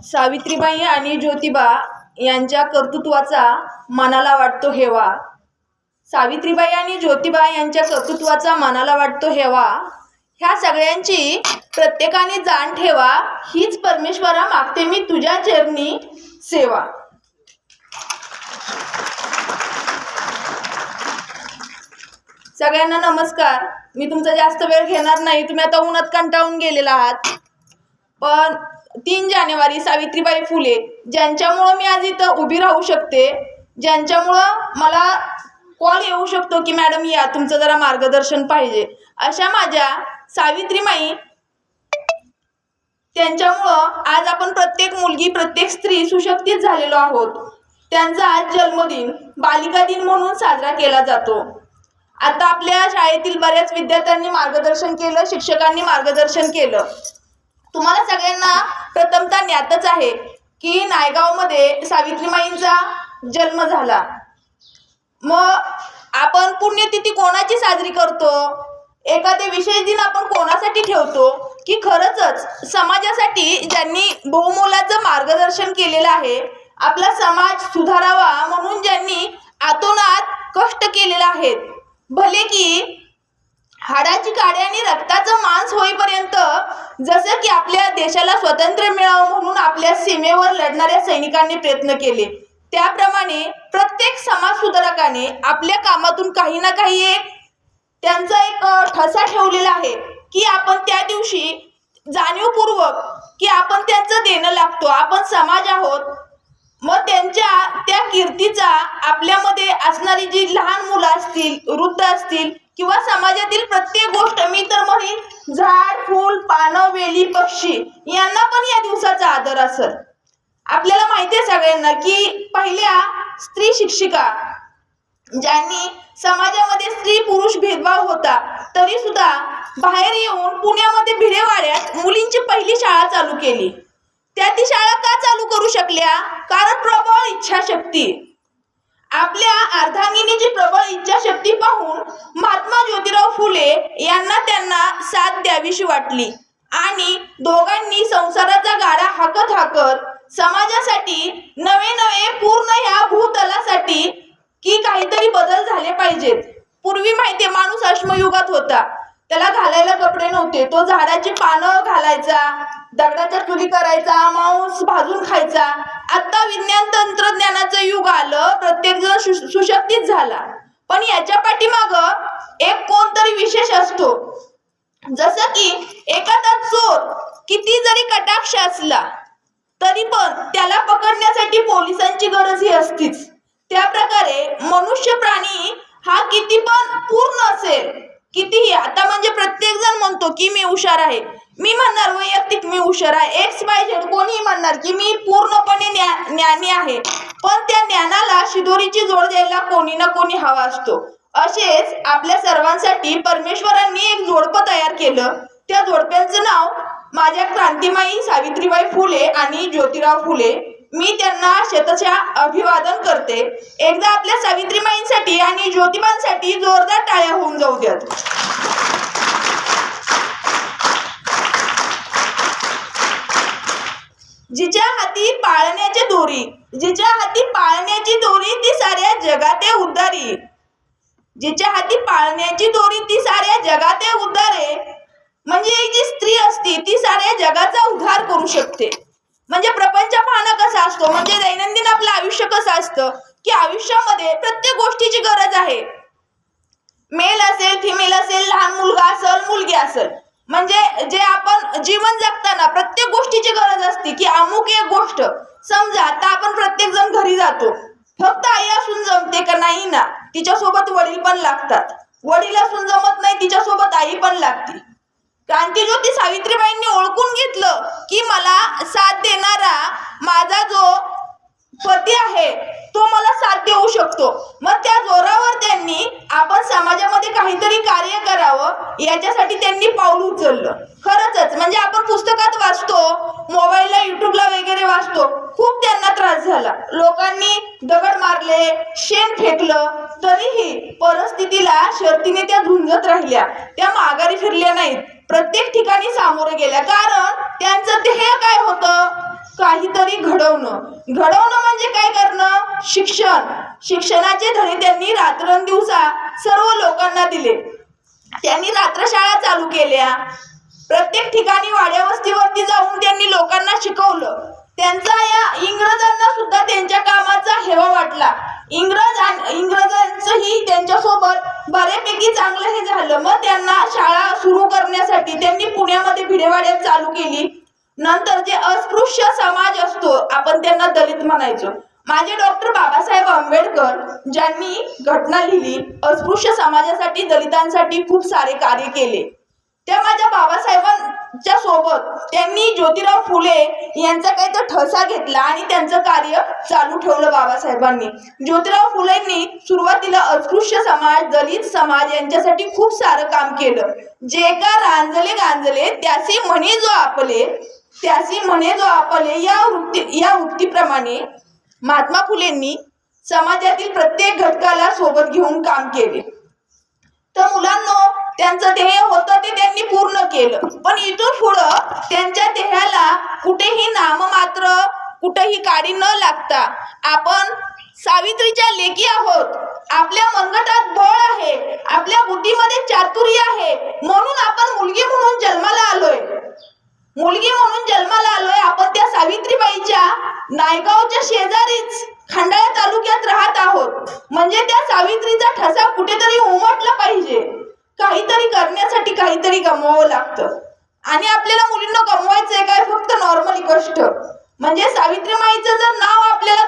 सावित्रीबाई आणि ज्योतिबा यांच्या कर्तृत्वाचा मनाला वाटतो हेवा. सावित्रीबाई आणि ज्योतिबा यांच्या कर्तृत्वाचा मनाला वाटतो हेवा. ह्या सगळ्यांची प्रत्येकाने जाण ठेवा. हीच परमेश्वरा मागते मी तुझ्या चरणी सेवा. सगळ्यांना नमस्कार. मी तुमचा जास्त वेळ घेणार नाही. तुम्ही आता उन्हात कंटाळून गेलेला आहात. पण 3 जानेवारी सावित्रीबाई फुले ज्यांच्यामुळं मी आज इथं उभी राहू शकते, ज्यांच्यामुळं मला कॉल येऊ शकतो की मॅडम या, तुमचं जरा मार्गदर्शन पाहिजे, अशा माझ्या सावित्रीबाई, त्यांच्यामुळं आज आपण प्रत्येक मुलगी, प्रत्येक स्त्री सुशिक्षित झालेलो आहोत. त्यांचा आज जन्मदिन बालिका दिन म्हणून साजरा केला जातो. आता आपल्या शाळेतील बऱ्याच विद्यार्थ्यांनी मार्गदर्शन केलं, शिक्षकांनी मार्गदर्शन केलं. तुम्हाला सगळ्यांना प्रथमतः ज्ञातच आहे की नायगावमध्ये सावित्रीबाईंचा जन्म झाला. मग आपण पुण्यतिथी कोणाची साजरी करतो, एखादे विशेष दिन आपण कोणासाठी ठेवतो, की खरंच समाजासाठी ज्यांनी बहुमोलाचं मार्गदर्शन केलेलं आहे, आपला समाज सुधारावा म्हणून ज्यांनी आतोनात कष्ट केलेले आहेत, भले की हाडाची काडी आणि रक्ताचं मांस होईपर्यंत, जसं की आपल्या देशाला स्वातंत्र्य मिळावं म्हणून आपल्या सीमेवर लढणाऱ्या सैनिकांनी प्रयत्न केले, त्याप्रमाणे प्रत्येक समाज सुधारकाने आपल्या कामातून काही ना काही एक त्यांचा एक ठसा ठेवलेला आहे की आपण त्या दिवशी जाणीवपूर्वक की आपण त्यांचं देणं लागतो, आपण समाज आहोत. मग त्यांच्या त्या कीर्तीचा आपल्यामध्ये असणारी जी लहान मुलं असतील, वृद्ध असतील किंवा समाजातील प्रत्येक गोष्ट, मी तर म्हणेन झाड, फूल, पानं, वेली, पक्षी यांना पण या दिवसाचा आदर असेल. आपल्याला माहिती आहे सगळ्यांना की पहिल्या स्त्री शिक्षिका, ज्यांनी समाजामध्ये स्त्री पुरुष भेदभाव होता तरी सुद्धा बाहेर येऊन पुण्यामध्ये भिडेवाड्यात मुलींची पहिली शाळा चालू केली. त्या ती शाळा का चालू करू शकल्या? कारण प्रबळ इच्छाशक्ती. आपल्या अर्धांगिनीची प्रबळ इच्छाशक्ती पाहून महात्मा ज्योतिराव फुले यांना त्यांना साथ द्यावीशी वाटली आणि दोघांनी संसाराचा गाडा हाकत हाकत समाजासाठी नवे पूर्ण ह्या भूतलासाठी की काहीतरी बदल झाले पाहिजेत. पूर्वी माहितीये माणूस अश्मयुगात होता, त्याला घालायला कपडे नव्हते, तो झाडाची पानं घालायचा, दगडाच्या चुली करायचा, मांस भाजून खायचा. आता विज्ञान तंत्रज्ञानाचं युग आलं, प्रत्येक जण सुशिक्षित झाला. पण याच्या पाठीमागं एक कोणतरी विशेष असतो. जसं की एखादा चोर किती जरी कटाक्ष असला तरी पण त्याला पकडण्यासाठी पोलिसांची गरज ही असतीच. त्या प्रकारे मनुष्य प्राणी हा किती पण पूर्ण असेल, कितीही, आता म्हणजे प्रत्येक जण म्हणतो की मी हुशार आहे, मी म्हणणार वैयक्तिक मी हुशार आहे, XYZ कोणी म्हणणार की मी पूर्णपणे ज्ञानी आहे, पण त्या ज्ञानाला शिदोरीची जोड द्यायला कोणी ना कोणी हवा असतो. असेच आपल्या सर्वांसाठी परमेश्वरांनी एक जोडपं तयार केलं. त्या जोडप्यांचं नाव माझ्या क्रांतिमाई सावित्रीबाई फुले आणि ज्योतिराव फुले. मी त्यांना शतशः अभिवादन करते. एकदा आपल्या सावित्रीबाईंसाठी आणि ज्योतिबांसाठी जोरदार टाळ्या होऊन जाऊ द्यात. जिच्या हाती पाळण्याची दोरी, जिच्या हाती पाळण्याची दोरी ती साऱ्या जगाते उद्धारी. जिच्या हाती पाळण्याची दोरी ती साऱ्या जगाते उद्धारे. म्हणजे एक जी स्त्री असते ती साऱ्या जगाचा उद्धार करू शकते. म्हणजे प्रपंच पाहणं कसा असतो, म्हणजे दैनंदिन आपलं आयुष्य कसं असतं की आयुष्यामध्ये प्रत्येक गोष्टीची गरज आहे. मेल असेल, फिमेल असेल, लहान मुलगा असेल, मुलगी असेल, म्हणजे जे आपण जीवन जगताना प्रत्येक गोष्टीची गरज असते की अमुक एक गोष्ट, समजा आता आपण प्रत्येक जण घरी जातो, फक्त आई असून जमते का? नाही ना, तिच्यासोबत वडील पण लागतात. वडील असून जमत नाही, तिच्यासोबत आई पण लागते. क्रांतिज्योती सावित्रीबाईंनी ओळखून घेतलं की मला साथ देणारा माझा जो पती आहे तो मला साथ देऊ शकतो. मग त्या जोरावर त्यांनी आपण समाजामध्ये काहीतरी कार्य करावं याच्यासाठी त्यांनी पाऊल उचललं. खरंच म्हणजे आपण पुस्तकात वाचतो, मोबाईलला, युट्यूबला वगैरे वाचतो, खूप त्यांना त्रास झाला. लोकांनी दगड मारले, शेण फेकलं, तरीही परिस्थितीला शर्तीने त्या झुंजत राहिल्या, त्या माघारी फिरल्या नाहीत. प्रत्येक ठिकाणी सामोरे गेल्या. कारण त्यांचं ध्येय काय होतं? काहीतरी घडवणं म्हणजे काय करणं? शिक्षणाचे धडे त्यांनी रात्रंदिवसा सर्व लोकांना दिले. त्यांनी रात्रशाळा चालू केल्या. प्रत्येक ठिकाणी वाड्या वस्तीवरती जाऊन त्यांनी लोकांना शिकवलं. त्यांचा या इंग्रजांना सुद्धा त्यांच्या कामाचा हेवा वाटला. इंग्रजांचंही त्यांच्यासोबत बऱ्यापैकी चांगलं हे झालं. मग त्यांना शाळा सुरू करण्यासाठी त्यांनी पुण्यामध्ये भिडेवाड्यात चालू केली. नंतर जे अस्पृश्य समाज असतो, आपण त्यांना दलित म्हणायचो. माझे डॉक्टर बाबासाहेब आंबेडकर ज्यांनी घटना लिहिली, अस्पृश्य समाजासाठी, दलितांसाठी खूप सारे कार्य केले. त्या माझ्या बाबासाहेबांच्या सोबत त्यांनी ज्योतिराव फुले यांचा काही तर ठसा घेतला आणि त्यांचं कार्य चालू ठेवलं बाबासाहेबांनी. ज्योतिराव फुलेंनी सुरुवातीला अस्पृश्य समाज, दलित समाज यांच्यासाठी खूप सारं काम केलं. जे का रांजले गांजले त्यासी म्हणे जो आपले या उक्तीप्रमाणे महात्मा फुलेंनी समाजातील प्रत्येक घटकाला सोबत घेऊन काम केले. तर मुलांनो, त्यांचं ध्येय होतं ते त्यांनी पूर्ण केलं. पण इथून पुढं त्यांच्या ध्येयाला कुठेही नाममात्र, कुठेही काडी न लागता आपण सावित्रीच्या लेकी आहोत. आपल्या मनगटात बळ आहे, आपल्या बुद्धीमध्ये चातुर्य आहे, म्हणून आपण मुलगी म्हणून जन्माला आलोय. आपण त्या सावित्रीबाईच्या नायगावच्या शेजारीच खंडाळा तालुक्यात राहत आहोत. म्हणजे त्या सावित्रीचा ठसा कुठेतरी उमटला पाहिजे. काहीतरी करण्यासाठी काहीतरी गमवावं लागतं. आणि आपल्याला मुलींना गमवायचंय काय? फक्त नॉर्मली कष्ट. म्हणजे सावित्रीबाईचं जर नाव आपल्याला